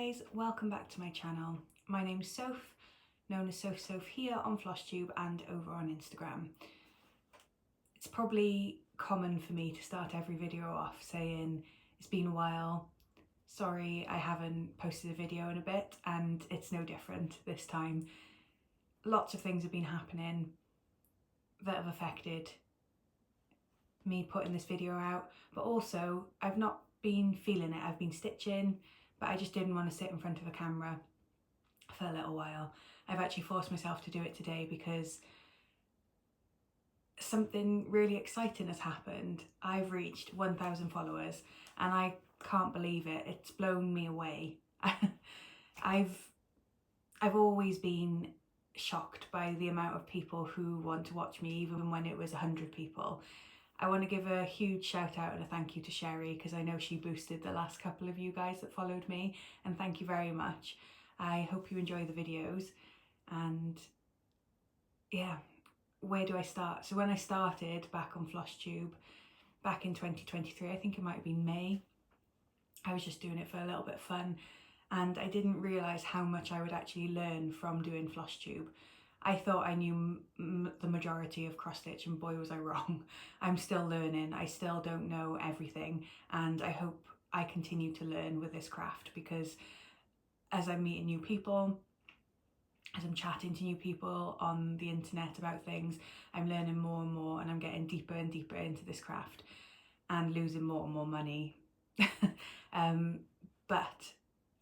guys, welcome back to my channel. My name's Soph, known as Soph here on Flosstube and over on Instagram. It's probably common for me to start every video off saying it's been a while, sorry I haven't posted a video in a bit, and it's no different this time. Lots of things have been happening that have affected me putting this video out, but also I've not been feeling it. I've been stitching, but I just didn't want to sit in front of a camera for a little while. I've actually forced myself to do it today because something really exciting has happened. I've reached 1,000 followers and I can't believe it. It's blown me away. I've always been shocked by the amount of people who want to watch me, even when it was 100 people. I want to give a huge shout out and a thank you to Hare, because I know she boosted the last couple of you guys that followed me, and thank you very much. I hope you enjoy the videos. And yeah, where do I start? So when I started back on Flosstube back in 2023, I think it might have been May, I was just doing it for a little bit of fun, and I didn't realise how much I would actually learn from doing Flosstube. I thought I knew the majority of cross stitch, and boy was I wrong. I'm still learning. I still don't know everything, and I hope I continue to learn with this craft, because as I'm meeting new people, as I'm chatting to new people on the internet about things, I'm learning more and more, and I'm getting deeper and deeper into this craft and losing more and more money. But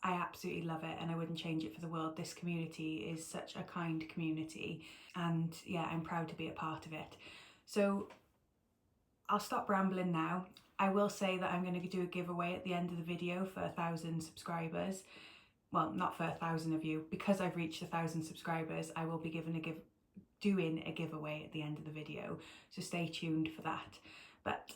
I absolutely love it and I wouldn't change it for the world. This community is such a kind community, and yeah, I'm proud to be a part of it. So I'll stop rambling now. I will say that I'm going to do a giveaway at the end of the video for 1,000 subscribers. Well, not for 1,000 of you. Because I've reached 1,000 subscribers, I will be doing a giveaway at the end of the video. So stay tuned for that. But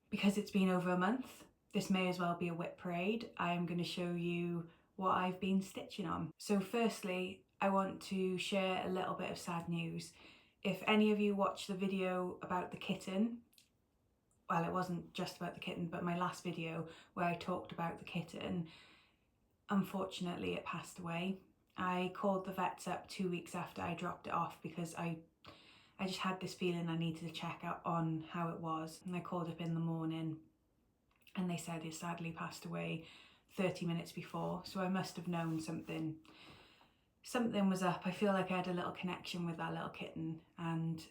because it's been over a month, this may as well be a WIP parade. I am going to show you what I've been stitching on. So firstly, I want to share a little bit of sad news. If any of you watched the video about the kitten, well, it wasn't just about the kitten, but my last video where I talked about the kitten, unfortunately it passed away. I called the vets up 2 weeks after I dropped it off because I just had this feeling I needed to check out on how it was, and I called up in the morning and they said it sadly passed away 30 minutes before. So I must have known something was up. I feel like I had a little connection with that little kitten, and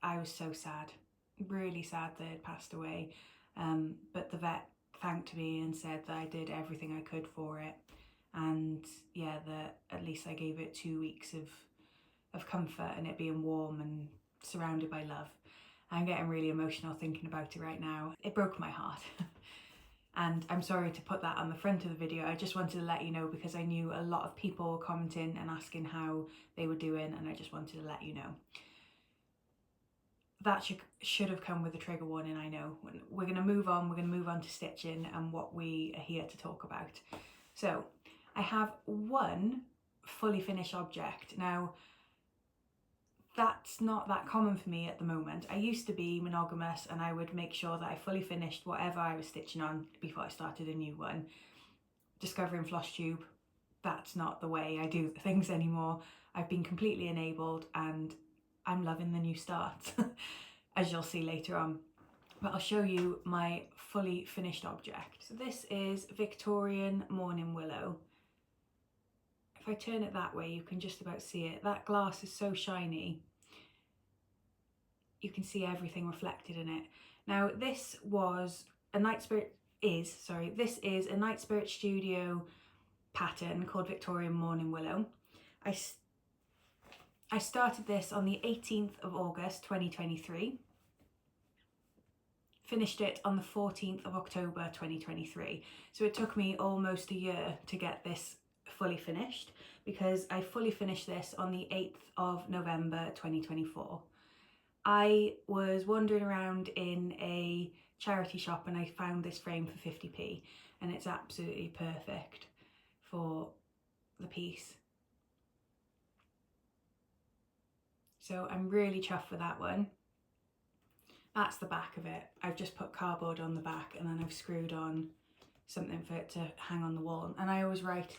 I was so sad, really sad that it passed away. But the vet thanked me and said that I did everything I could for it, and yeah, that at least I gave it 2 weeks of comfort and it being warm and surrounded by love. I'm getting really emotional thinking about it right now. It broke my heart. And I'm sorry to put that on the front of the video. I just wanted to let you know because I knew a lot of people were commenting and asking how they were doing, and I just wanted to let you know. That should have come with a trigger warning, I know. We're going to move on to stitching and what we are here to talk about. So I have one fully finished object. Now, that's not that common for me at the moment. I used to be monogamous and I would make sure that I fully finished whatever I was stitching on before I started a new one. Discovering Flosstube, that's not the way I do things anymore. I've been completely enabled and I'm loving the new start, as you'll see later on. But I'll show you my fully finished object. So this is Victorian Mourning Willow. If I turn it that way, you can just about see it. That glass is so shiny. You can see everything reflected in it. Now, this is a Night Spirit Studio pattern called Victorian Mourning Willow. I started this on the 18th of August 2023. Finished it on the 14th of October 2023. So it took me almost a year to get this fully finished, because I fully finished this on the 8th of November 2024. I was wandering around in a charity shop and I found this frame for 50p, and it's absolutely perfect for the piece. So I'm really chuffed with that one. That's the back of it. I've just put cardboard on the back and then I've screwed on something for it to hang on the wall. And I always write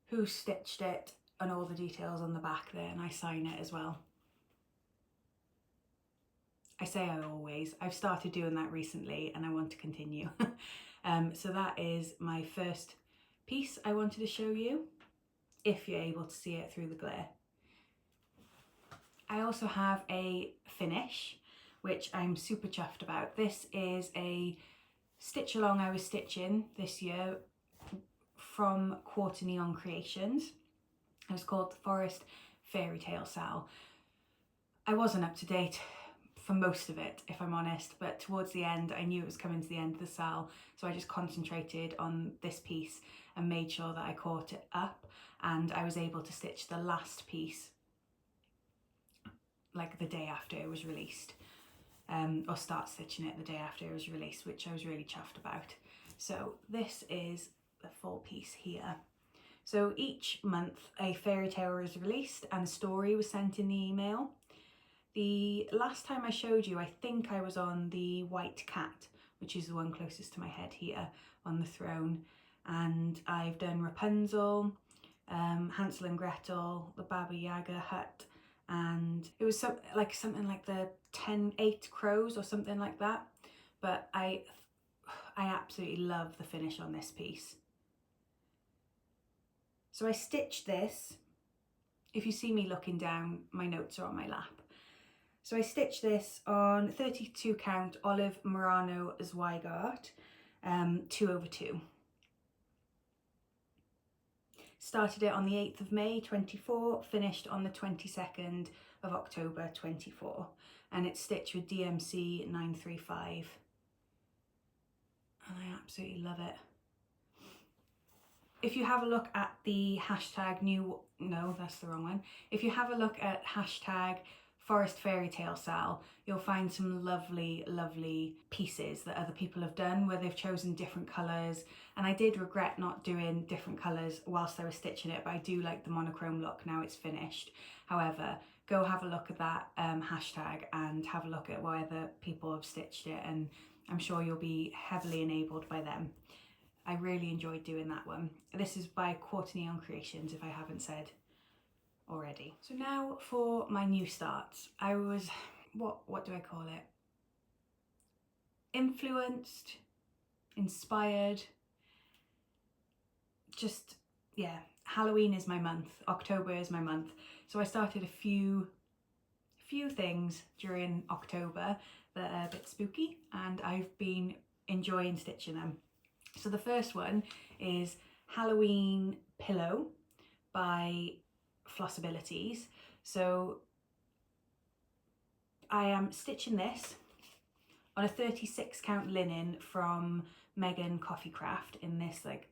who stitched it and all the details on the back there, and I sign it as well. I say I always, I've started doing that recently and I want to continue. So that is my first piece I wanted to show you, if you're able to see it through the glare. I also have a finish, which I'm super chuffed about. This is a stitch along I was stitching this year from Quarter Neon Creations. It was called the Forest Fairy Tale SAL. I wasn't up to date for most of it, if I'm honest, but towards the end I knew it was coming to the end of the SAL, so I just concentrated on this piece and made sure that I caught it up, and I was able to stitch the last piece like the day after it was released, or start stitching it the day after it was released, which I was really chuffed about. So this is the full piece here. So each month a fairy tale was released and a story was sent in the email. The last time I showed you, I think I was on the white cat, which is the one closest to my head here on the throne, and I've done Rapunzel, Hansel and Gretel, the Baba Yaga hut, and it was something like the 8 crows or something like that. But I absolutely love the finish on this piece. So I stitched this. If you see me looking down, my notes are on my lap. So I stitched this on 32 count Olive Murano Zweigart, 2/2. Started it on the 8th of May 24, finished on the 22nd of October 24, and it's stitched with DMC 935. And I absolutely love it. If you have a look at the hashtag If you have a look at hashtag Forest Fairy Tale SAL, you'll find some lovely, lovely pieces that other people have done where they've chosen different colours. And I did regret not doing different colours whilst I was stitching it, but I do like the monochrome look now it's finished. However, go have a look at that hashtag and have a look at where other people have stitched it, and I'm sure you'll be heavily enabled by them. I really enjoyed doing that one. This is by Quarter Neon Creations, if I haven't said already. So now for my new starts. I was, what do I call it? Influenced, inspired, just, yeah, Halloween is my month, October is my month. So I started a few things during October that are a bit spooky, and I've been enjoying stitching them. So the first one is Halloween Pillow by Flossabilities. So I am stitching this on a 36 count linen from Megan Coffee Craft in this, like,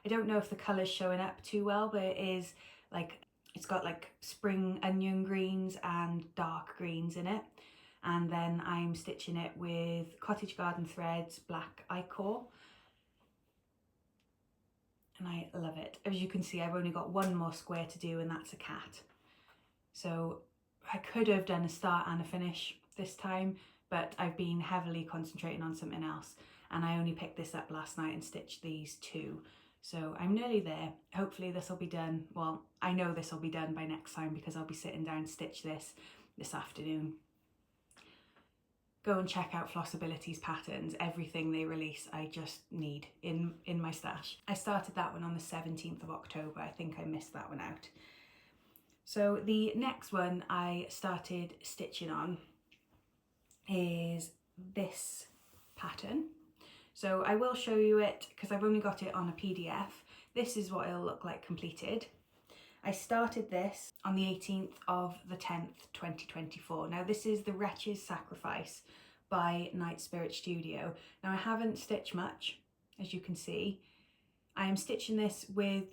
I don't know if the colour's showing up too well, but it is like, it's got like spring onion greens and dark greens in it. And then I'm stitching it with Cottage Garden Threads Black Ichor. And I love it. As you can see, I've only got one more square to do, and that's a cat. So I could have done a start and a finish this time, but I've been heavily concentrating on something else, and I only picked this up last night and stitched these 2. So I'm nearly there. Hopefully this will be done. Well, I know this will be done by next time because I'll be sitting down to stitch this afternoon. Go and check out Flossability's patterns. Everything they release I just need in my stash. I started that one on the 17th of October. I think I missed that one out. So the next one I started stitching on is this pattern. So I will show you it because I've only got it on a PDF. This is what it'll look like completed. I started this on the 18th of the 10th, 2024. Now this is the Wretches Sacrifice by Night Spirit Studio. Now I haven't stitched much, as you can see. I am stitching this with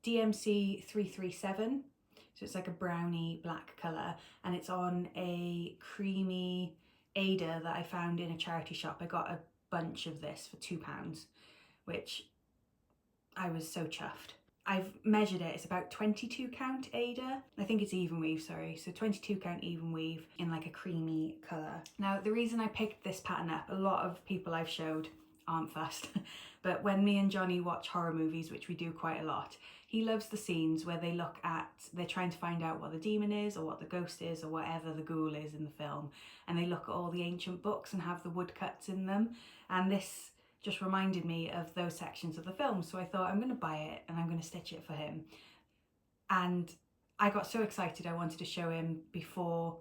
DMC 337. So it's like a browny black colour, and it's on a creamy Ada that I found in a charity shop. I got a bunch of this for £2, which I was so chuffed. I've measured it, it's about 22 count Ada. I think it's even weave, sorry. So 22 count even weave in like a creamy colour. Now the reason I picked this pattern up, a lot of people I've showed aren't fussed. But when me and Johnny watch horror movies, which we do quite a lot, he loves the scenes where they're trying to find out what the demon is or what the ghost is or whatever the ghoul is in the film. And they look at all the ancient books and have the woodcuts in them. And this just reminded me of those sections of the film. So I thought, I'm going to buy it and I'm going to stitch it for him. And I got so excited I wanted to show him before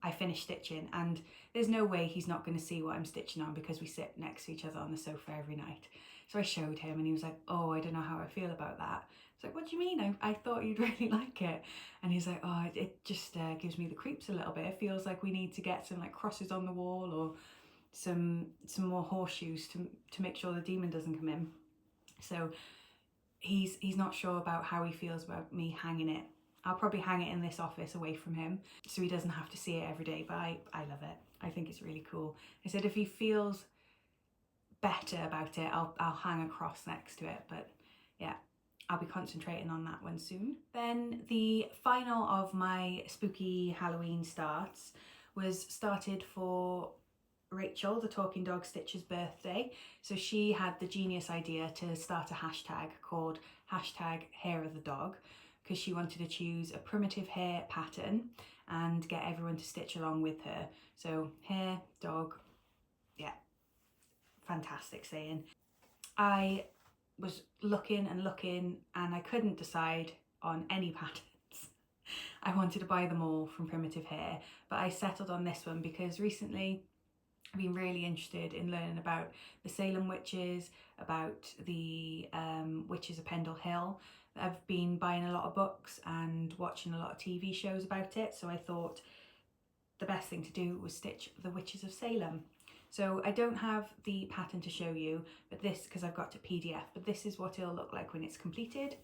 I finished stitching, and there's no way he's not going to see what I'm stitching on because we sit next to each other on the sofa every night. So I showed him and he was like, oh, I don't know how I feel about that. I was like, what do you mean? I thought you'd really like it. And he's like, oh, it just gives me the creeps a little bit. It feels like we need to get some like crosses on the wall or some more horseshoes to make sure the demon doesn't come in. So he's not sure about how he feels about me hanging it. I'll probably hang it in this office away from him so he doesn't have to see it every day, but I love it. I think it's really cool. I said if he feels better about it, I'll hang a cross next to it, but yeah, I'll be concentrating on that one soon. Then the final of my spooky Halloween starts was started for Rachel, the talking dog stitcher's birthday. So she had the genius idea to start a hashtag called #Hare the dog, because she wanted to choose a primitive hare pattern and get everyone to stitch along with her. So hare, dog, yeah, fantastic saying. I was looking and I couldn't decide on any patterns. I wanted to buy them all from Primitive Hare, but I settled on this one because recently I've been really interested in learning about the Salem witches, about the witches of Pendle Hill. I've been buying a lot of books and watching a lot of TV shows about it, so I thought the best thing to do was stitch the Witches of Salem. So I don't have the pattern to show you, but this, because I've got a PDF, but this is what it'll look like when it's completed.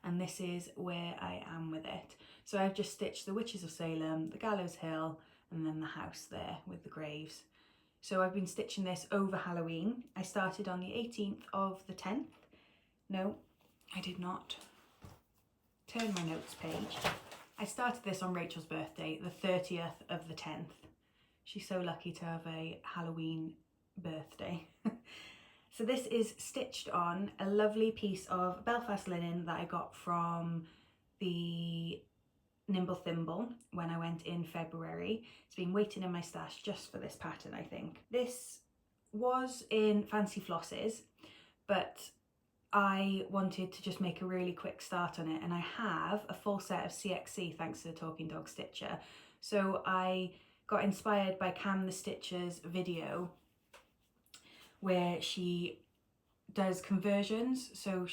And this is where I am with it. So I've just stitched the Witches of Salem, the Gallows Hill, and then the house there with the graves. So I've been stitching this over Halloween. I started on the 18th of the 10th. No, I did not. Turn my notes page. I started this on Rachel's birthday, the 30th of the 10th. She's so lucky to have a Halloween birthday. So this is stitched on a lovely piece of Belfast linen that I got from the Nimble Thimble when I went in February. It's been waiting in my stash just for this pattern, I think. This was in Fancy Flosses, but I wanted to just make a really quick start on it, and I have a full set of CXC thanks to the Talking Dog Stitcher. So I got inspired by Cam the Stitcher's video where she does conversions, so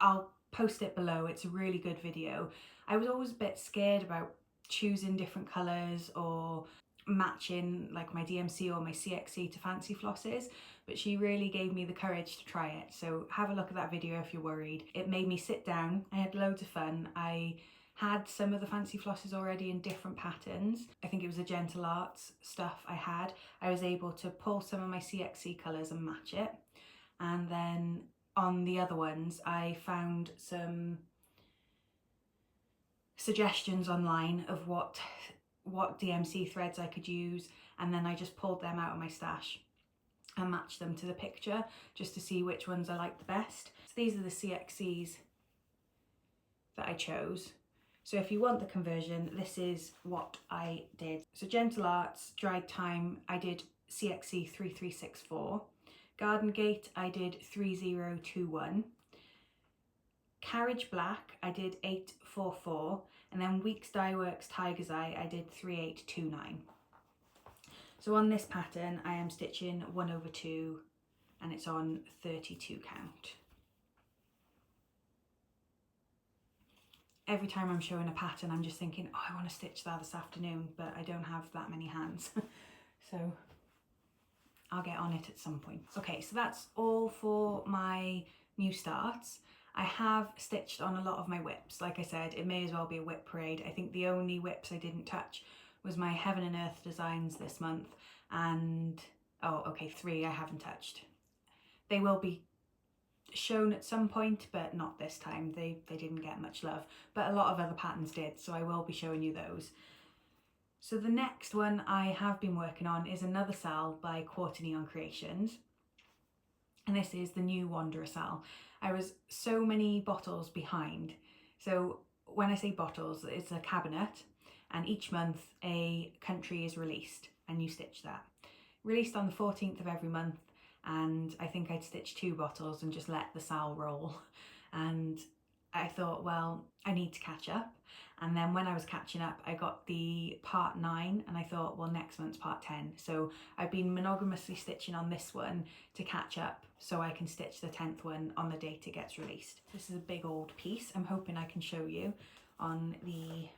I'll post it below. It's a really good video. I was always a bit scared about choosing different colours or matching like my DMC or my CXC to Fancy Flosses, but she really gave me the courage to try it. So have a look at that video if you're worried. It made me sit down. I had loads of fun. I had some of the Fancy Flosses already in different patterns. I think it was the Gentle Arts stuff I had. I was able to pull some of my CXC colours and match it. And then on the other ones, I found some suggestions online of what DMC threads I could use, and then I just pulled them out of my stash and matched them to the picture just to see which ones I liked the best. So these are the CXCs that I chose. So if you want the conversion, this is what I did. So Gentle Arts, Dried Time, I did CXC 3364. Garden Gate, I did 3021. Carriage Black, I did 844. And then Weeks Dye Works Tiger's Eye, I did 3829. So on this pattern, I am stitching 1/2 and it's on 32 count. Every time I'm showing a pattern, I'm just thinking, oh, I want to stitch that this afternoon, but I don't have that many hands. So I'll get on it at some point. Okay, so that's all for my new starts. I have stitched on a lot of my WIPs. Like I said, it may as well be a WIP parade. I think the only WIPs I didn't touch was my Heaven and Earth designs this month, and, oh, okay, 3 I haven't touched. They will be shown at some point, but not this time. They didn't get much love, but a lot of other patterns did, so I will be showing you those. So the next one I have been working on is another SAL by Quarter Neon Creations. And this is the new Wanderer SAL. I was so many bottles behind. So when I say bottles, it's a cabinet, and each month a country is released and you stitch that. Released on the 14th of every month, and I think I'd stitch 2 bottles and just let the SAL roll. And I thought, well, I need to catch up. And then when I was catching up, I got the part 9, and I thought, well, next month's part 10. So I've been monogamously stitching on this one to catch up so I can stitch the 10th one on the date it gets released. This is a big old piece. I'm hoping I can show you on the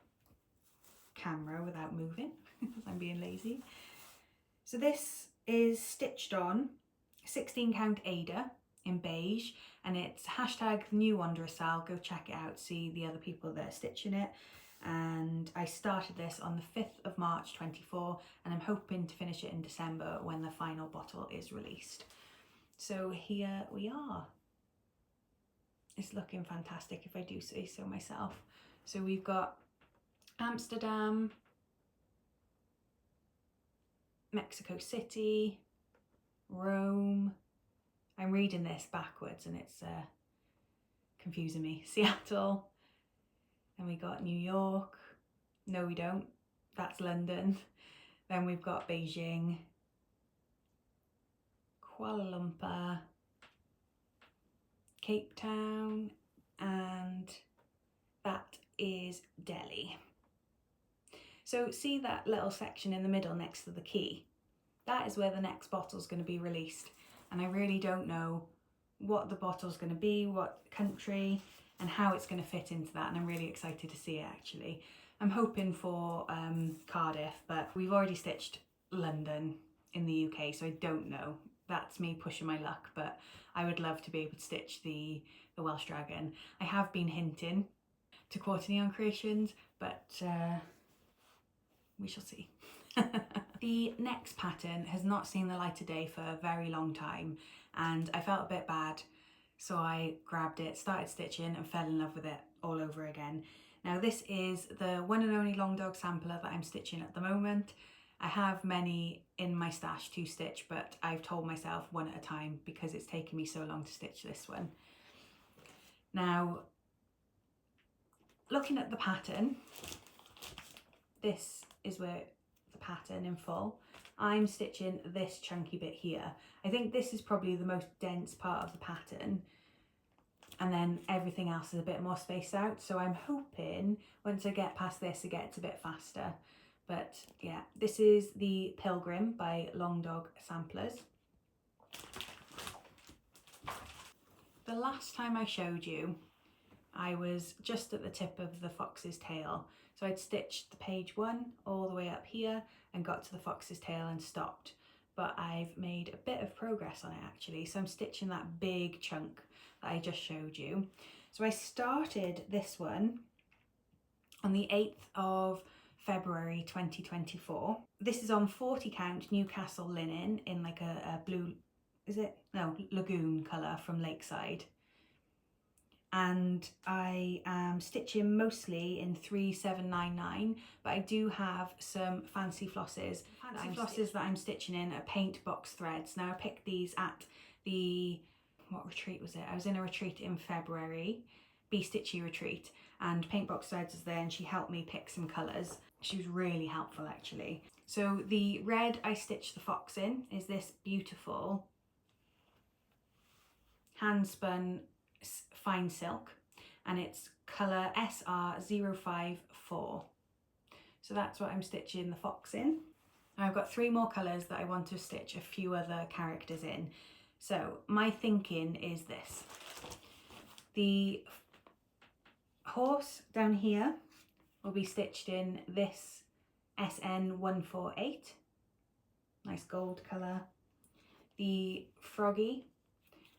camera without moving because I'm being lazy. So this is stitched on 16 count Ada in beige, and it's hashtag new Wanderer SAL. Go check it out, see the other people that are stitching it. And I started this on the 5th of March 24, and I'm hoping to finish it in December when the final bottle is released. So here we are. It's looking fantastic if I do say so myself. So we've got Amsterdam, Mexico City, Rome. I'm reading this backwards and it's confusing me. Seattle, and we got New York. No, we don't. That's London. Then we've got Beijing, Kuala Lumpur, Cape Town, and that is Delhi. So see that little section in the middle next to the key? That is where the next bottle's going to be released. And I really don't know what the bottle's going to be, what country, and how it's going to fit into that. And I'm really excited to see it actually. I'm hoping for Cardiff, but we've already stitched London in the UK, so I don't know. That's me pushing my luck, but I would love to be able to stitch the Welsh Dragon. I have been hinting to Quarter Neon Creations, but we shall see. The next pattern has not seen the light of day for a very long time, and I felt a bit bad, so I grabbed it, started stitching, and fell in love with it all over again. Now this is the one and only long dog sampler that I'm stitching at the moment. I have many in my stash to stitch, but I've told myself one at a time because it's taken me so long to stitch this one. Now, looking at the pattern, this is where the pattern in full. I'm stitching this chunky bit here. I think this is probably the most dense part of the pattern, and then everything else is a bit more spaced out. So I'm hoping once I get past this, it gets a bit faster. But yeah, this is the Pilgrim by Long Dog Samplers. The last time I showed you, I was just at the tip of the fox's tail. So I'd stitched the page 1 all the way up here and got to the fox's tail and stopped. But I've made a bit of progress on it actually. So I'm stitching that big chunk that I just showed you. So I started this one on the 8th of February 2024. This is on 40 count Newcastle linen in like a blue, is it? No, lagoon colour from Lakeside. And I am stitching mostly in 3799, but I do have some fancy flosses. That I'm stitching in are paint box threads. Now I picked these at the, what retreat was it? I was in a retreat in February, Be Stitchy retreat, and paint box threads was there and she helped me pick some colours. She was really helpful actually. So the red I stitched the fox in is this beautiful hand spun fine silk, and it's colour SR054. So that's what I'm stitching the fox in. Now I've got 3 more colours that I want to stitch a few other characters in. So my thinking is this. The horse down here will be stitched in this SN148, nice gold colour. The froggy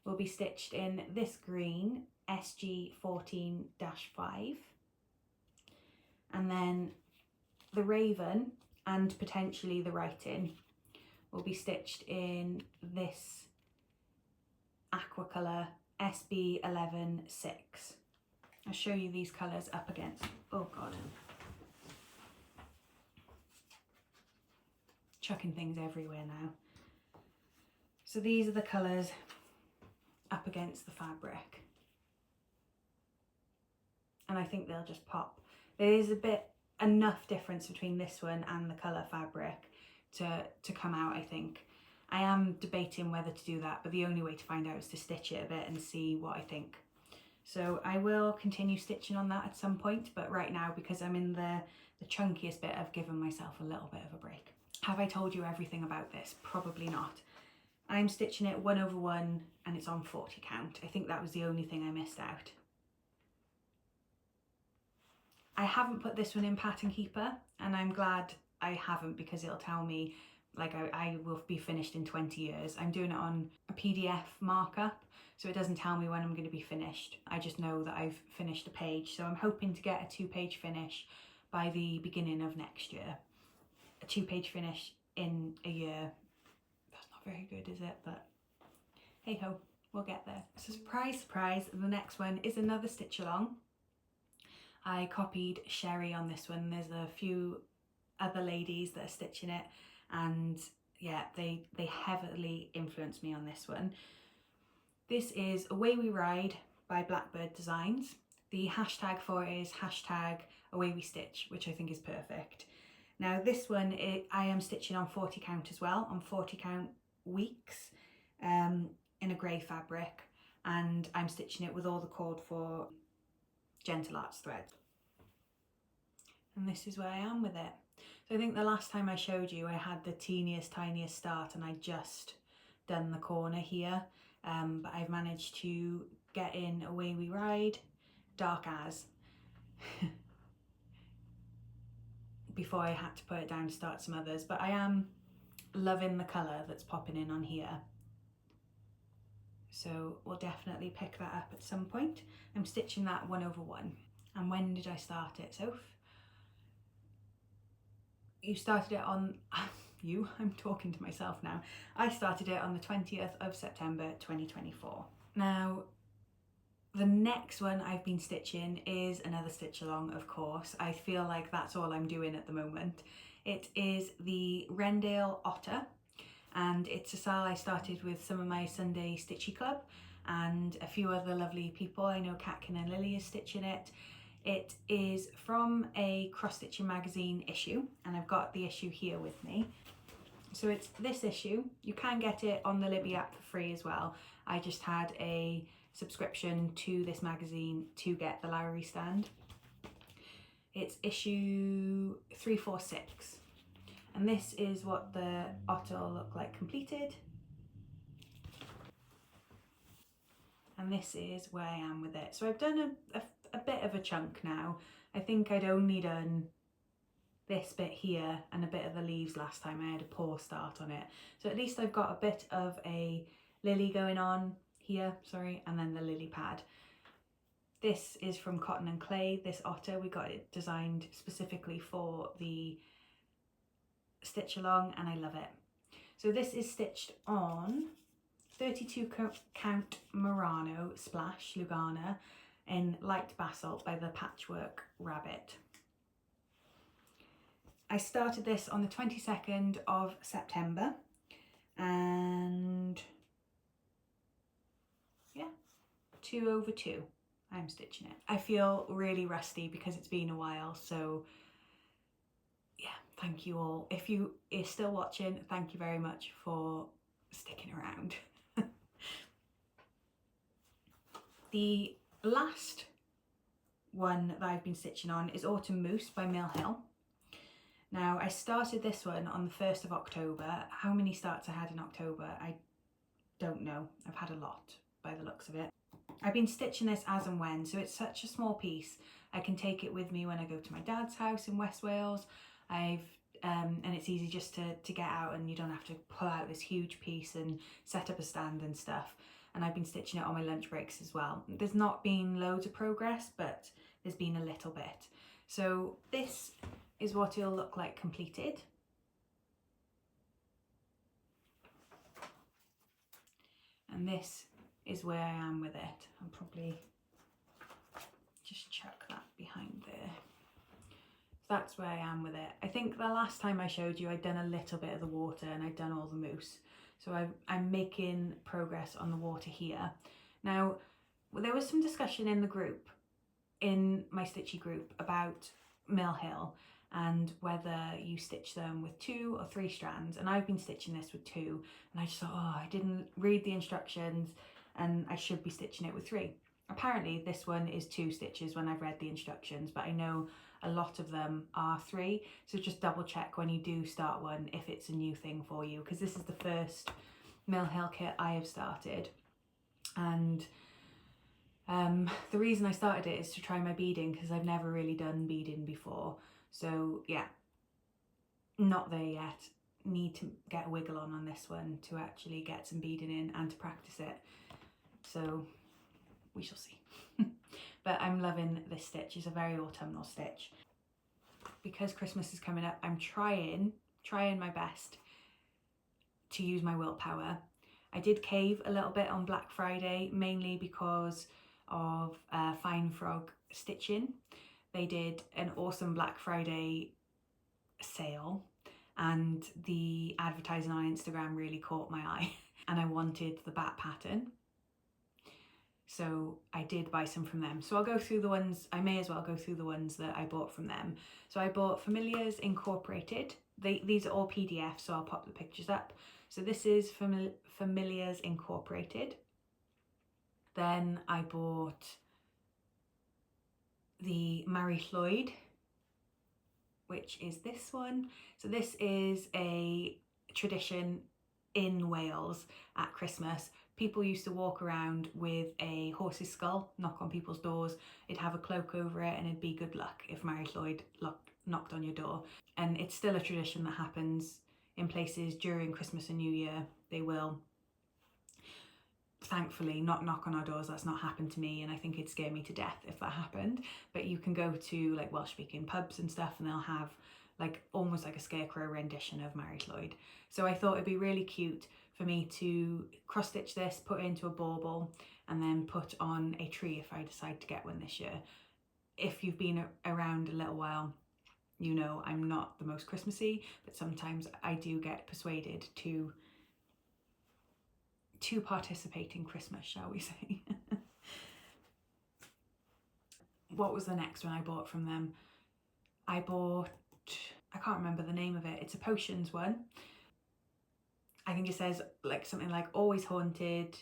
will be stitched in this green SG14-5, and then the raven and potentially the writing will be stitched in this aqua colour SB116. I'll show you these colours up against, oh god, chucking things everywhere now. So these are the colours up against the fabric. And I think they'll just pop. There is enough difference between this one and the colour fabric to come out, I think. I am debating whether to do that, but the only way to find out is to stitch it a bit and see what I think. So I will continue stitching on that at some point, but right now, because I'm in the chunkiest bit, I've given myself a little bit of a break. Have I told you everything about this? Probably not. I'm stitching it 1/1 and it's on 40 count. I think that was the only thing I missed out. I haven't put this one in Pattern Keeper, and I'm glad I haven't, because it'll tell me like I will be finished in 20 years. I'm doing it on a PDF markup, so it doesn't tell me when I'm going to be finished. I just know that I've finished a page, so I'm hoping to get a 2-page finish by the beginning of next year. A 2-page finish in a year. That's not very good, is it? But hey ho, we'll get there. So surprise, surprise, the next one is another stitch along. I copied Sherry on this one. There's a few other ladies that are stitching it, and yeah, they heavily influenced me on this one. This is Away We Ride by Blackbird Designs. The hashtag for it is #AwayWeStitch, which I think is perfect. Now this one, I am stitching on 40 count as well, on 40 count weeks, in a grey fabric, and I'm stitching it with all the called for Gentle Arts thread. And this is where I am with it. So I think the last time I showed you, I had the teeniest, tiniest start, and I just done the corner here. But I've managed to get in Away We Ride, Dark As, before I had to put it down to start some others. But I am loving the colour that's popping in on here. So we'll definitely pick that up at some point. I'm stitching that 1/1. And when did I start it, Soph? You started it on, I'm talking to myself now. I started it on the 20th of September 2024. Now, the next one I've been stitching is another stitch along, of course. I feel like that's all I'm doing at the moment. It is the Wrendale Otter, and it's a SAL I started with some of my Sunday Stitchy Club and a few other lovely people. I know Catkin and Lilly is stitching it. It is from a cross stitching magazine issue, and I've got the issue here with me. So it's this issue. You can get it on the Libby app for free as well. I just had a subscription to this magazine to get the Lowry stand. It's issue 346, and this is what the Otter will look like completed. And this is where I am with it. So I've done a bit of a chunk now. I think I'd only done this bit here and a bit of the leaves last time. I had a poor start on it. So at least I've got a bit of a Lily going on here, sorry, and then the Lily pad. This is from Cotton and Clay, this Otter. We got it designed specifically for the stitch along, and I love it. So this is stitched on 32 count Murano Splash Lugana in light basalt by the Patchwork Rabbit. I started this on the 22nd of September, and yeah, 2/2 I'm stitching it. I feel really rusty because it's been a while, so yeah, thank you all. If you are still watching, thank you very much for sticking around. The last one that I've been stitching on is Autumn Moose by Mill Hill. Now, I started this one on the 1st of October. How many starts I had in October, I don't know. I've had a lot by the looks of it. I've been stitching this as and when, so it's such a small piece. I can take it with me when I go to my dad's house in West Wales. And it's easy just to get out, and you don't have to pull out this huge piece and set up a stand and stuff. And I've been stitching it on my lunch breaks as well. There's not been loads of progress, but there's been a little bit. So this is what it'll look like completed. And this is where I am with it. I'll probably just chuck that behind there. that's where I am with it. I think the last time I showed you, I'd done a little bit of the water and I'd done all the mousse. So I'm making progress on the water here. Now, there was some discussion in the group, in my stitchy group, about Mill Hill and whether you stitch them with 2 or 3 strands. And I've been stitching this with 2, and I just thought, oh, I didn't read the instructions and I should be stitching it with 3. Apparently this one is 2 stitches when I've read the instructions, but I know a lot of them are 3, so just double check when you do start one if it's a new thing for you, because this is the first Mill Hill kit I have started. And the reason I started it is to try my beading, because I've never really done beading before. So yeah, not there yet. Need to get a wiggle on this one to actually get some beading in and to practice it. So we shall see. But I'm loving this stitch. It's a very autumnal stitch. Because Christmas is coming up, I'm trying my best to use my willpower. I did cave a little bit on Black Friday, mainly because of Fine Frog Stitching. They did an awesome Black Friday sale, and the advertising on Instagram really caught my eye, and I wanted the bat pattern. So I did buy some from them. So I'll go through the ones, I may as well go through the ones that I bought from them. So I bought Familiars Incorporated. These are all PDFs, so I'll pop the pictures up. So this is Familiars Incorporated. Then I bought the Mary Lloyd, which is this one. So this is a tradition in Wales at Christmas. People used to walk around with a horse's skull, knock on people's doors. It'd have a cloak over it and it'd be good luck if Mary Lloyd knocked on your door. And it's still a tradition that happens in places during Christmas and New Year. They will, thankfully, not knock on our doors. That's not happened to me, and I think it'd scare me to death if that happened. But you can go to like Welsh speaking pubs and stuff, and they'll have like almost like a scarecrow rendition of Mary Lloyd. So I thought it'd be really cute for me to cross stitch this, put it into a bauble, and then put on a tree if I decide to get one this year. If you've been around a little while, you know I'm not the most Christmassy, but sometimes I do get persuaded to participate in Christmas, shall we say. What was the next one I bought from them? I can't remember the name of it. It's a potions one. I think it says like something like always haunted.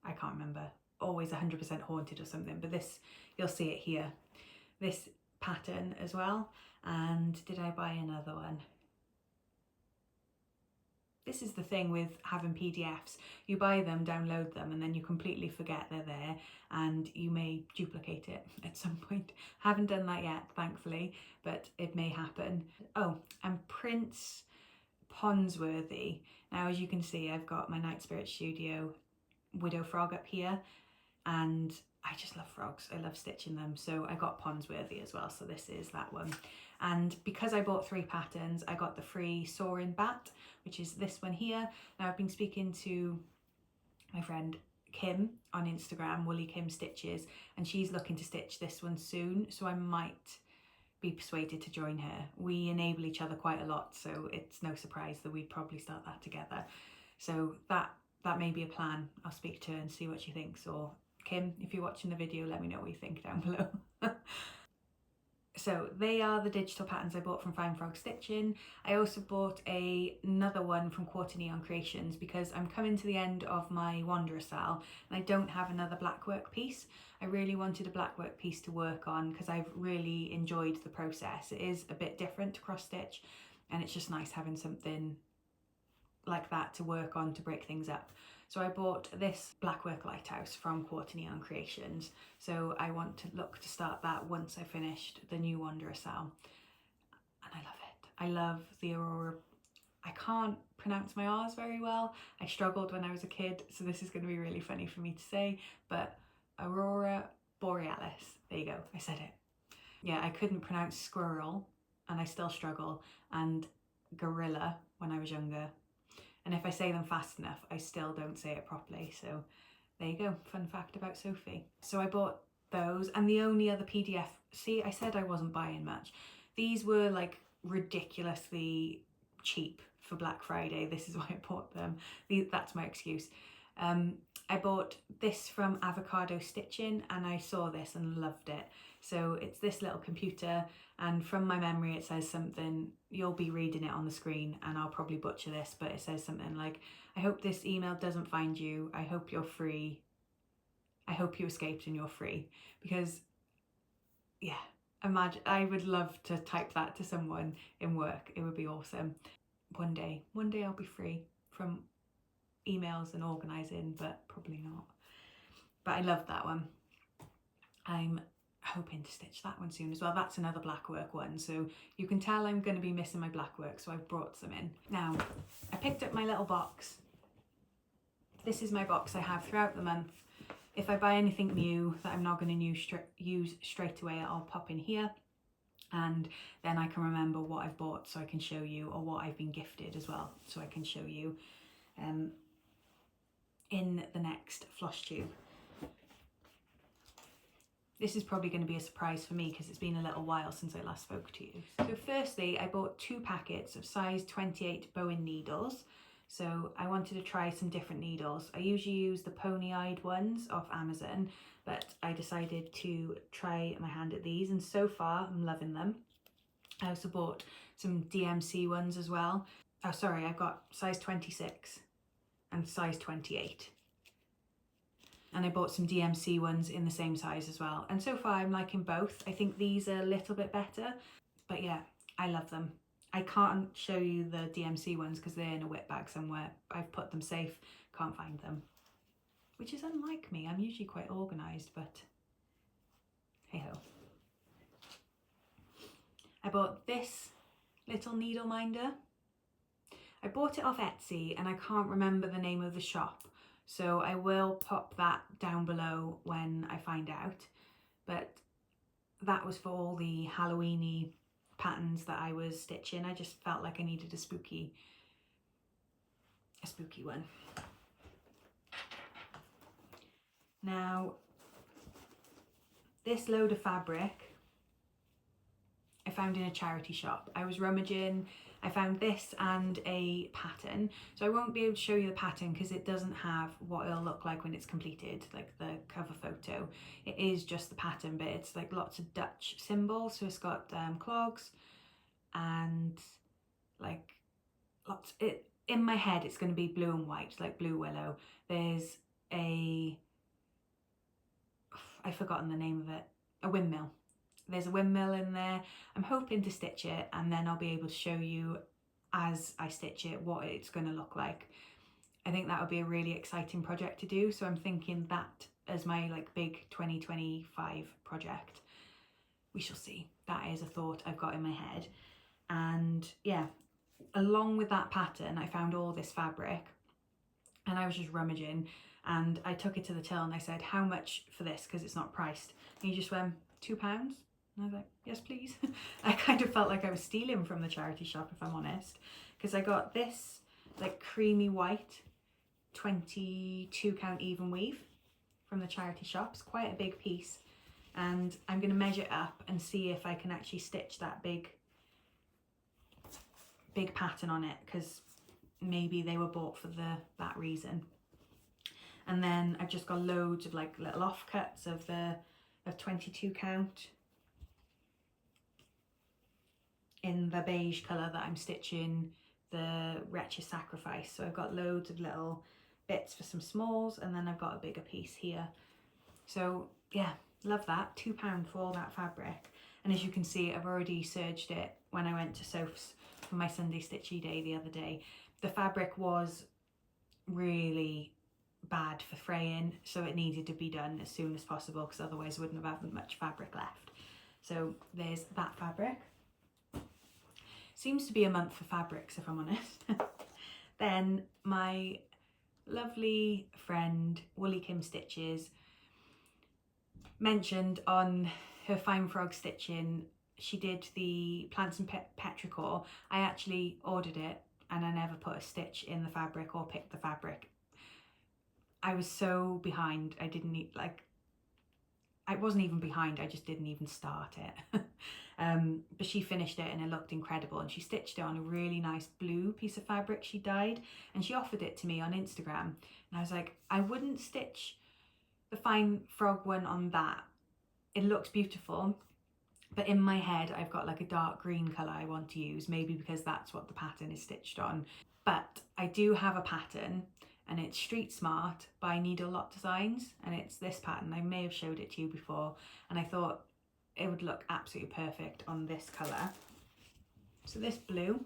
I can't remember. Always 100% haunted or something, but this, you'll see it here. This pattern as well. And did I buy another one? This is the thing with having PDFs. You buy them, download them, and then you completely forget they're there, and you may duplicate it at some point. Haven't done that yet, thankfully, but it may happen. Oh, and Prince Ponsworthy. Now, as you can see, I've got my Night Spirit Studio Widow Frog up here, and I just love frogs. I love stitching them. So I got Ponsworthy as well. So this is that one. And because I bought 3 patterns, I got the free Soaring Bat, which is this one here. Now I've been speaking to my friend Kim on Instagram, Woolly Kim Stitches, and she's looking to stitch this one soon. So I might be persuaded to join her. We enable each other quite a lot, so it's no surprise that we'd probably start that together. So that may be a plan. I'll speak to her and see what she thinks. Or Kim, if you're watching the video, let me know what you think down below. So they are the digital patterns I bought from Fine Frog Stitching. I also bought another one from Quarter Neon Creations because I'm coming to the end of my Wanderer SAL and I don't have another black work piece. I really wanted a black work piece to work on because I've really enjoyed the process. It is a bit different to cross stitch, and it's just nice having something like that to work on to break things up. So I bought this Blackwork Lighthouse from Quarter Neon Creations. So I want to look to start that once I finished the new Wanderer SAL. And I love it. I love the Aurora. I can't pronounce my R's very well. I struggled when I was a kid, so this is going to be really funny for me to say, but Aurora Borealis. There you go, I said it. Yeah, I couldn't pronounce squirrel, and I still struggle, and gorilla when I was younger. And if I say them fast enough, I still don't say it properly. So there you go, fun fact about Sophie. So I bought those, and the only other PDF, see, I said I wasn't buying much. These were like ridiculously cheap for Black Friday. This is why I bought them. That's my excuse. I bought this from Avocado Stitching, and I saw this and loved it. So it's this little computer, and from my memory it says something, you'll be reading it on the screen and I'll probably butcher this, but it says something like, I hope this email doesn't find you. I hope you're free. I hope you escaped and you're free. Because yeah, imagine, I would love to type that to someone in work. It would be awesome. One day I'll be free from emails and organising, but probably not. But I love that one. I'm hoping to stitch that one soon as well. That's another blackwork one, so you can tell I'm going to be missing my blackwork, so I've brought some in. Now, I picked up my little box. This is my box I have throughout the month. If I buy anything new that I'm not going to use straight away, I'll pop in here, and then I can remember what I've bought so I can show you, or what I've been gifted as well, so I can show you in the next Flosstube. This is probably going to be a surprise for me because it's been a little while since I last spoke to you. So firstly, I bought 2 packets of size 28 bowen needles. So I wanted to try some different needles. I usually use the pony-eyed ones off Amazon, but I decided to try my hand at these, and so far I'm loving them. I also bought some DMC ones as well. Oh, sorry, I've got size 26 and size 28. And I bought some DMC ones in the same size as well. And so far I'm liking both. I think these are a little bit better, but yeah, I love them. I can't show you the DMC ones because they're in a WIP bag somewhere. I've put them safe, can't find them, which is unlike me. I'm usually quite organised, but hey ho. I bought this little needle minder. I bought it off Etsy and I can't remember the name of the shop, so I will pop that down below when I find out. But that was for all the Halloween-y patterns that I was stitching. I just felt like I needed a spooky one. Now, this load of fabric I found in a charity shop. I was rummaging, I found this and a pattern. So I won't be able to show you the pattern because it doesn't have what it'll look like when it's completed, like the cover photo. It is just the pattern, but it's like lots of Dutch symbols. So it's got clogs and like lots, in my head it's going to be blue and white, like blue willow. There's I've forgotten the name of it, a windmill. There's a windmill in there. I'm hoping to stitch it and then I'll be able to show you as I stitch it what it's going to look like. I think that would be a really exciting project to do, so I'm thinking that as my like big 2025 project. We shall see. That is a thought I've got in my head. And yeah, along with that pattern I found all this fabric and I was just rummaging, and I took it to the till and I said, how much for this, because it's not priced. And he just went, £2. And I was like, yes please. I kind of felt like I was stealing from the charity shop, if I'm honest, because I got this like creamy white 22 count even weave from the charity shop. It's quite a big piece, and I'm going to measure it up and see if I can actually stitch that big pattern on it, because maybe they were bought for that reason. And then I've just got loads of like little offcuts of 22 count in the beige colour that I'm stitching the Wretches Sacrifice. So I've got loads of little bits for some smalls, and then I've got a bigger piece here. So yeah, love that. £2 for all that fabric. And as you can see, I've already serged it when I went to Soph's for my Sunday Stitchy Day the other day. The fabric was really bad for fraying, so it needed to be done as soon as possible, because otherwise I wouldn't have had much fabric left. So there's that fabric. Seems to be a month for fabrics, if I'm honest. Then my lovely friend Woolly Kim Stitches mentioned on her Fine Frog Stitching, she did the Plants and Petrichor. I actually ordered it and I never put a stitch in the fabric or picked the fabric. I was so behind. I didn't need, like, I wasn't even behind, I just didn't even start it. But she finished it and it looked incredible, and she stitched it on a really nice blue piece of fabric she dyed, and she offered it to me on Instagram, and I was like, I wouldn't stitch the fine frog one on that. It looks beautiful, but in my head I've got like a dark green colour I want to use, maybe because that's what the pattern is stitched on. But I do have a pattern, and it's Street Smart by Needle Lot Designs, and it's this pattern. I may have showed it to you before, and I thought it would look absolutely perfect on this colour. So this blue,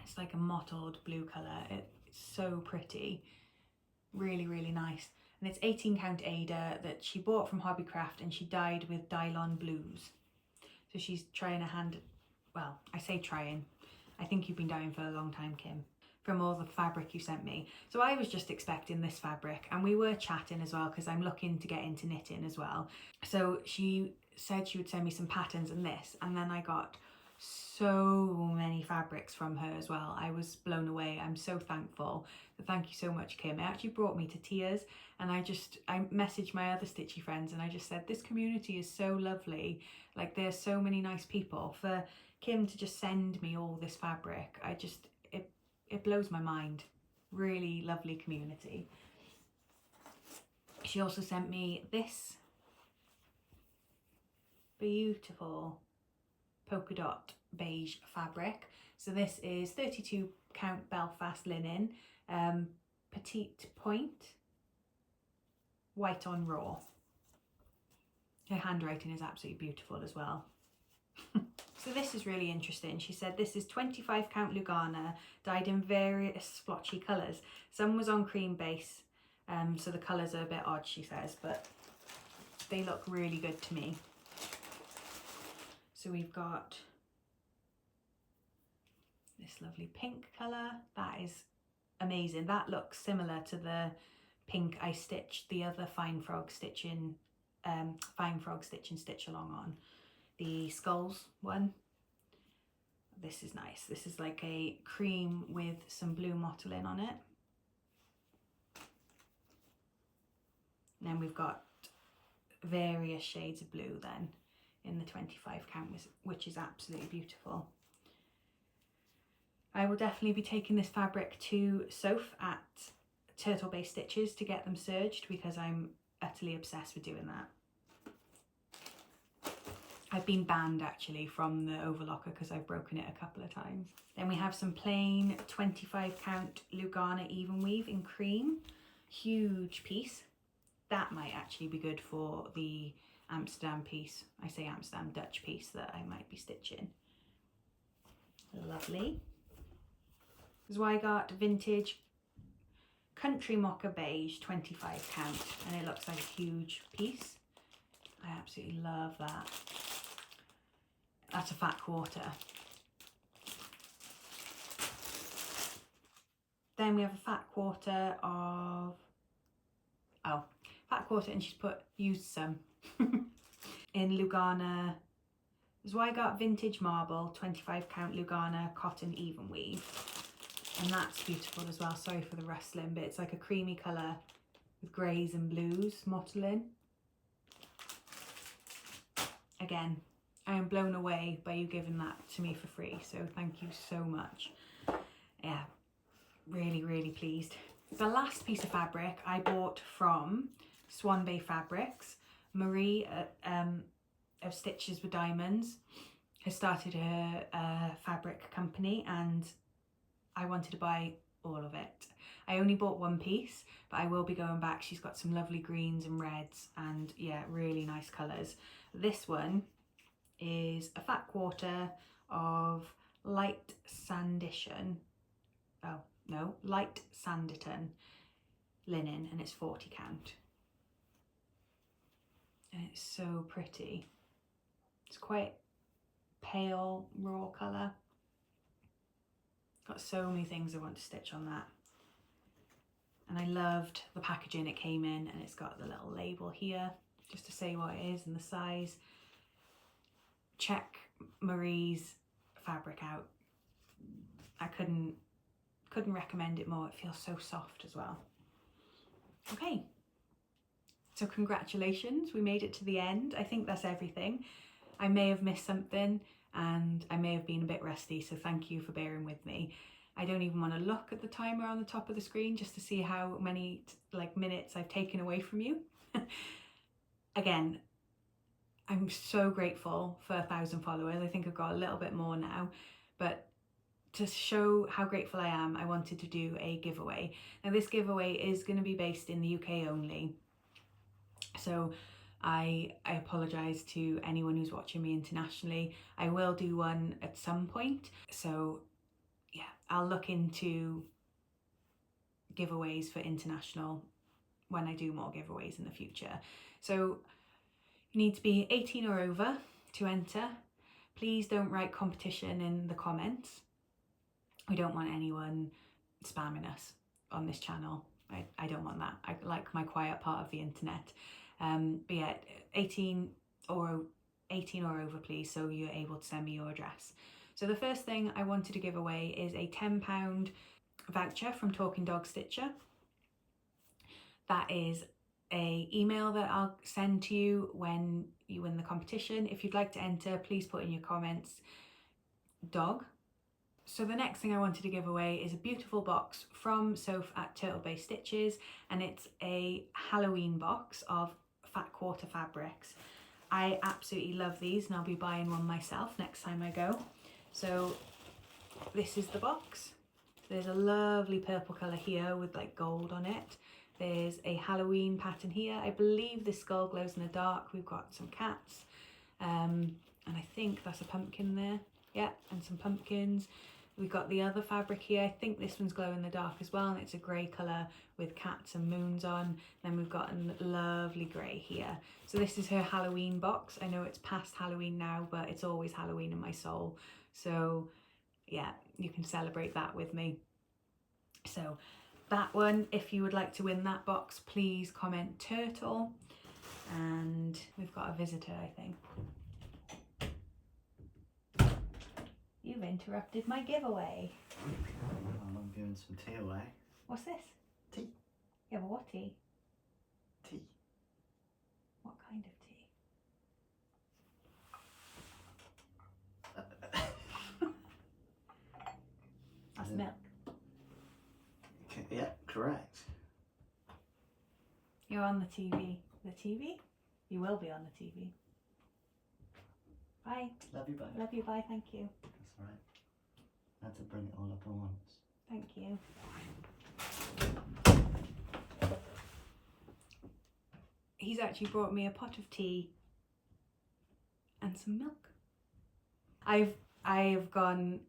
it's like a mottled blue colour. It's so pretty, really, really nice. And it's 18 count Ada that she bought from Hobbycraft, and she dyed with Dylon Blues. So she's trying her hand, well, I say trying, I think you've been dyeing for a long time, Kim, from all the fabric you sent me. So I was just expecting this fabric, and we were chatting as well because I'm looking to get into knitting as well. So she said she would send me some patterns and this, and then I got so many fabrics from her as well. I was blown away. I'm so thankful. So thank you so much, Kim. It actually brought me to tears, and I messaged my other stitchy friends and I just said, this community is so lovely. Like, there's so many nice people. For Kim to just send me all this fabric, it blows my mind. Really lovely community. She also sent me this beautiful polka dot beige fabric. So this is 32 count Belfast linen, petite point, white on raw. Her handwriting is absolutely beautiful as well. So this is really interesting. She said this is 25 count Lugana, dyed in various splotchy colours. Some was on cream base, so the colours are a bit odd, she says, but they look really good to me. So we've got this lovely pink colour. That is amazing. That looks similar to the pink I stitched the other fine frog stitching stitch along on. The skulls one. This is nice. This is like a cream with some blue mottling on it. And then we've got various shades of blue then in the 25 count, which is absolutely beautiful. I will definitely be taking this fabric to Soph at Turtle Bay Stitches to get them serged, because I'm utterly obsessed with doing that. I've been banned actually from the overlocker because I've broken it a couple of times. Then we have some plain 25 count Lugana even weave in cream. Huge piece. That might actually be good for the Amsterdam piece. I say Amsterdam, Dutch piece that I might be stitching. Lovely. Zweigart Vintage Country Mocha Beige 25 count, and it looks like a huge piece. I absolutely love that. That's a fat quarter. Then we have a fat quarter of, fat quarter, and she's used some in Lugana Zweigart Vintage Marble 25 count Lugana Cotton Even Weave, and that's beautiful as well. Sorry for the rustling, but it's like a creamy colour with greys and blues mottling. Again, I am blown away by you giving that to me for free, so thank you so much. Yeah, really, really pleased. The last piece of fabric I bought from Swanbay Fabrics. Marie of Stitches with Diamonds has started her fabric company, and I wanted to buy all of it. I only bought one piece, but I will be going back. She's got some lovely greens and reds, and yeah, really nice colours. This one is a fat quarter of light Sanditon linen, and it's 40 count. And it's so pretty. It's quite pale raw colour. Got so many things I want to stitch on that. And I loved the packaging it came in, and it's got the little label here just to say what it is and the size. Check Marie's fabric out. I couldn't recommend it more. It feels so soft as well. Okay, So congratulations, we made it to the end. I think that's everything. I may have missed something and I may have been a bit rusty, so thank you for bearing with me. I don't even want to look at the timer on the top of the screen just to see how many minutes I've taken away from you. Again, I'm so grateful for 1,000 followers. I think I've got a little bit more now, but to show how grateful I am, I wanted to do a giveaway. Now this giveaway is going to be based in the UK only, so I apologise to anyone who's watching me internationally. I will do one at some point, so yeah, I'll look into giveaways for international when I do more giveaways in the future. So you need to be 18 or over to enter. Please don't write competition in the comments. We don't want anyone spamming us on this channel. I don't want that. I like my quiet part of the internet. But yeah, 18 or over please, so you're able to send me your address. So the first thing I wanted to give away is a £10 voucher from Talking Dog Stitcher. That is an email that I'll send to you when you win the competition. If you'd like to enter, please put in your comments dog. So the next thing I wanted to give away is a beautiful box from Soph at Turtle Stitches, and it's a Halloween box of Fat Quarter fabrics. I absolutely love these and I'll be buying one myself next time I go. So this is the box. There's a lovely purple colour here with like gold on it. There's a Halloween pattern here. I believe this skull glows in the dark. We've got some cats, and I think that's a pumpkin there. Yeah, and some pumpkins. We've got the other fabric here. I think this one's glow in the dark as well, and it's a grey colour with cats and moons on. Then we've got a lovely grey here. So this is her Halloween box. I know it's past Halloween now, but it's always Halloween in my soul. So yeah, you can celebrate that with me. So that one, if you would like to win that box, please comment turtle. And we've got a visitor, I think. You've interrupted my giveaway. Well, I'm giving some tea away. What's this? Tea. Yeah, but what tea? Tea. What kind of tea? That's milk. Okay, yeah, correct. You're on the TV. The TV? You will be on the TV. Bye. Love you, bye. Love you, bye, thank you. That's all right. I had to bring it all up at once. Thank you. He's actually brought me a pot of tea and some milk. I've gone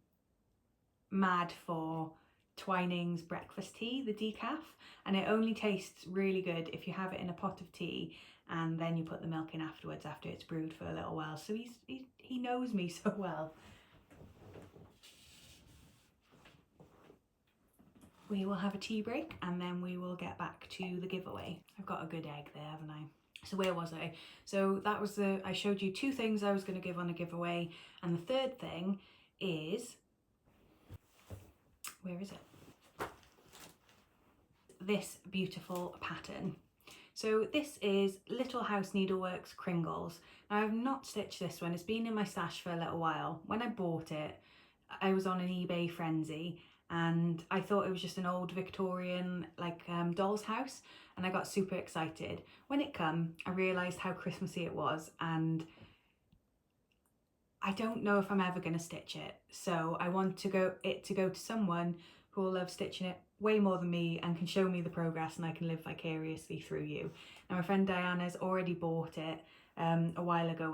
mad for Twining's breakfast tea, the decaf, and it only tastes really good if you have it in a pot of tea and then you put the milk in afterwards after it's brewed for a little while. So he knows me so well. We will have a tea break and then we will get back to the giveaway. I've got a good egg there, haven't I? So where was I? So that was I showed you two things I was going to give on a giveaway, and the third thing is, where is it? This beautiful pattern. So this is Little House Needleworks Kringles. Now I've not stitched this one. It's been in my stash for a little while. When I bought it, I was on an eBay frenzy and I thought it was just an old Victorian doll's house, and I got super excited. When it come, I realised how Christmassy it was, and I don't know if I'm ever going to stitch it. So I want it to go to someone who will love stitching it way more than me and can show me the progress, and I can live vicariously through you. Now my friend Diana's already bought it a while ago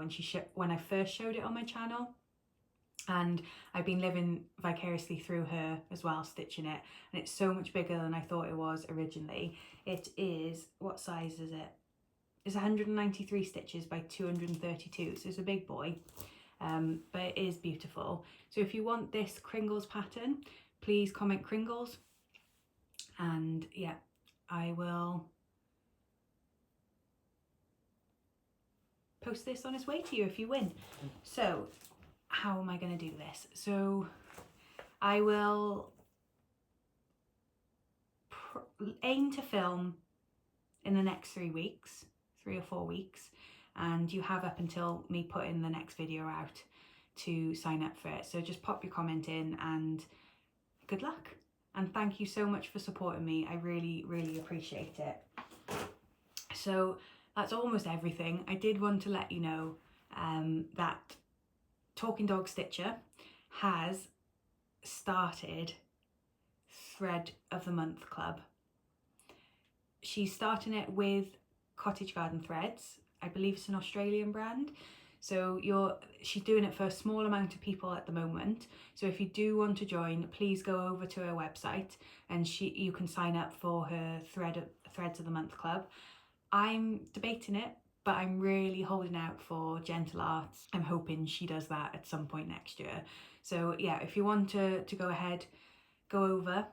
when I first showed it on my channel, and I've been living vicariously through her as well, stitching it, and it's so much bigger than I thought it was originally. It is, what size is it? It's 193 stitches by 232, so it's a big boy, but it is beautiful. So if you want this Kringles pattern, please comment Kringles, and yeah, I will post this on its way to you if you win. So how am I going to do this? So I will aim to film in the next 3 weeks. 3 or 4 weeks, and you have up until me putting the next video out to sign up for it. So just pop your comment in and good luck. And thank you so much for supporting me. I really, really appreciate it. So that's almost everything. I did want to let you know that Talking Dog Stitcher has started Thread of the Month Club. She's starting it with Cottage Garden Threads. I believe it's an Australian brand. So she's doing it for a small amount of people at the moment. So if you do want to join, please go over to her website and you can sign up for her Threads of the Month Club. I'm debating it, but I'm really holding out for Gentle Arts. I'm hoping she does that at some point next year. So yeah, if you want to go ahead, go over.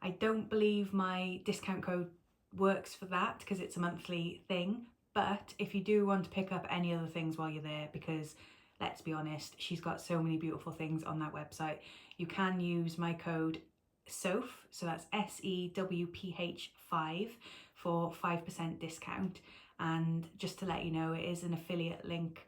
I don't believe my discount code works for that because it's a monthly thing. But if you do want to pick up any other things while you're there, because let's be honest, she's got so many beautiful things on that website, you can use my code SEWPH, so that's SEWPH 5 for 5% discount. And just to let you know, it is an affiliate link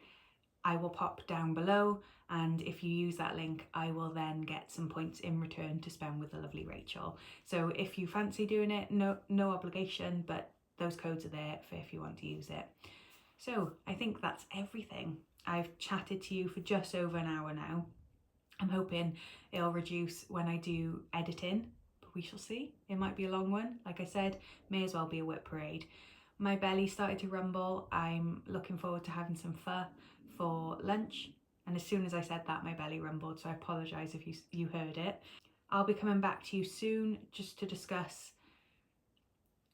I will pop down below, and if you use that link I will then get some points in return to spend with the lovely Rachel. So if you fancy doing it, no obligation, but those codes are there for if you want to use it. So I think that's everything. I've chatted to you for just over an hour now. I'm hoping it'll reduce when I do editing, but we shall see. It might be a long one. Like I said, may as well be a WIP parade. My belly started to rumble. I'm looking forward to having some pho for lunch. And as soon as I said that, my belly rumbled, so I apologise if you heard it. I'll be coming back to you soon just to discuss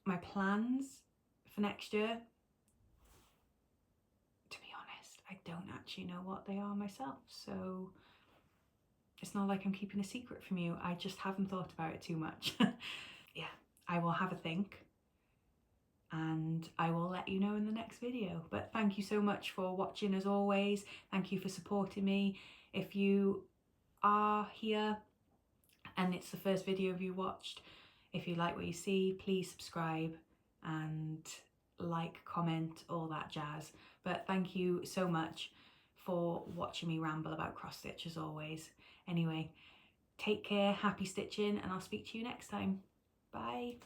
my plans for next year. To be honest, I don't actually know what they are myself, so it's not like I'm keeping a secret from you. I just haven't thought about it too much. Yeah, I will have a think and I will let you know in the next video. But thank you so much for watching as always. Thank you for supporting me. If you are here and it's the first video you watched, if you like what you see, please subscribe and like, comment, all that jazz. But thank you so much for watching me ramble about cross stitch as always. Anyway, take care, happy stitching, and I'll speak to you next time. Bye.